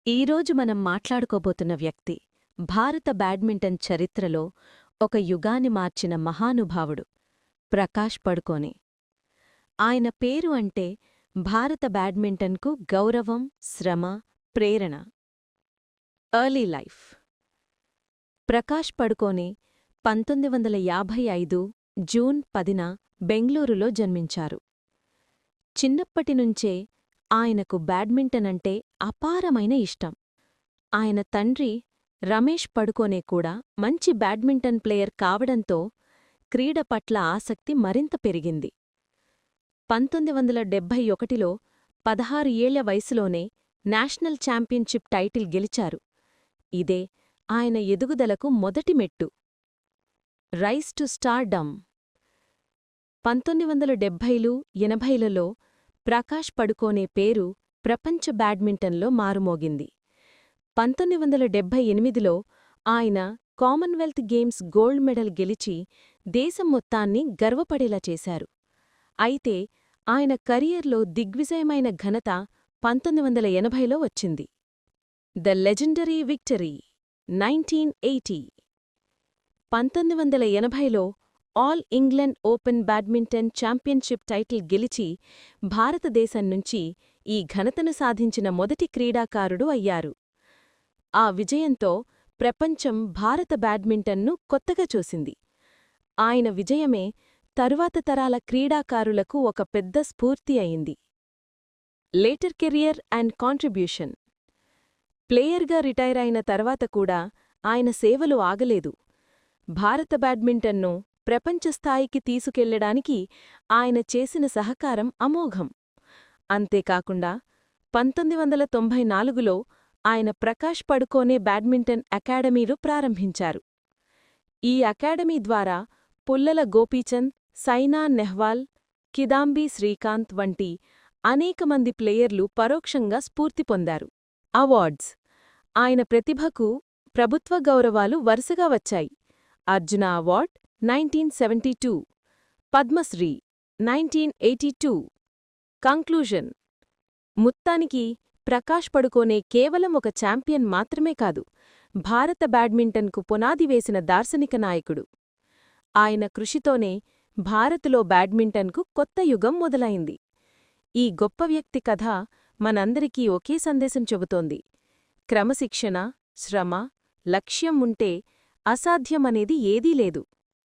ఈరోజు మనం మాట్లాడుకోబోతున్న వ్యక్తి భారత బ్యాడ్మింటన్ చరిత్రలో ఒక యుగాన్ని మార్చిన మహానుభావుడు ప్రకాష్ పడుకోనే. ఆయన పేరు అంటే భారత బ్యాడ్మింటన్కు గౌరవం, శ్రమ, ప్రేరణ. Early life. Prakash Padukone 1955 June 10న బెంగళూరులో జన్మించారు. చిన్నప్పటినుంచే ఆయనకు బ్యాడ్మింటన్ అంటే అపారమైన ఇష్టం. ఆయన తండ్రి రమేష్ పడుకోనే కూడా మంచి బ్యాడ్మింటన్ ప్లేయర్ కావడంతో క్రీడ పట్ల ఆసక్తి మరింత పెరిగింది. 1971లో 16 ఏళ్ల వయసులోనే నేషనల్ ఛాంపియన్షిప్ టైటిల్ గెలిచారు. ఇదే ఆయన ఎదుగుదలకు మొదటి మెట్టు. Rise to stardom. 1970లు, 80లలో ప్రకాష్ పడుకోనే పేరు ప్రపంచ బ్యాడ్మింటన్లో మారుమోగింది. 1978లో ఆయన కామన్వెల్త్ గేమ్స్ గోల్డ్ మెడల్ గెలిచి దేశం మొత్తాన్ని గర్వపడేలా చేశారు. అయితే ఆయన కెరీర్లో దిగ్విజయమైన ఘనత 1980లో వచ్చింది. The legendary victory 1980. 1980లో all England open badminton championship title గెలిచి భారతదేశం నుంచి ఈ ఘనతను సాధించిన మొదటి క్రీడాకారుడు అయ్యారు. ఆ విజయంతో ప్రపంచం భారత బ్యాడ్మింటన్ను కొత్తగా చూసింది. ఆయన విజయమే తరువాత తరాల క్రీడాకారులకు ఒక పెద్ద స్ఫూర్తి అయింది. Later career and contribution. ప్లేయర్గా రిటైర్ అయిన తర్వాత కూడా ఆయన సేవలు ఆగలేదు. భారత బ్యాడ్మింటన్ను ప్రపంచస్థాయికి తీసుకెళ్లడానికి ఆయన చేసిన సహకారం అమోఘం. అంతేకాకుండా 1994లో ఆయన ప్రకాష్ పడుకోనే బ్యాడ్మింటన్ అకాడమీలు ప్రారంభించారు. ఈ అకాడమీ ద్వారా పుల్లల గోపీచంద్, సైనా నెహ్వాల్, కిదాంబి శ్రీకాంత్ వంటి అనేకమంది ప్లేయర్లు పరోక్షంగా స్ఫూర్తి పొందారు. అవార్డ్స్. ఆయన ప్రతిభకు ప్రభుత్వ గౌరవాలు వరుసగా వచ్చాయి. అర్జున అవార్డ్ 1972, పద్మశ్రీ 1982. కంక్లూజన్. మొత్తానికి ప్రకాష్ పడుకోనే కేవలం ఒక ఛాంపియన్ మాత్రమే కాదు, భారత బ్యాడ్మింటన్కు పునాది వేసిన దార్శనిక నాయకుడు. ఆయన కృషితోనే భారత్లో బ్యాడ్మింటన్కు కొత్త యుగం మొదలైంది. ఈ గొప్ప వ్యక్తి కథ మనందరికీ ఒకే సందేశం చెబుతోంది: క్రమశిక్షణ, శ్రమ, లక్ష్యం ఉంటే అసాధ్యమనేది ఏదీ లేదు.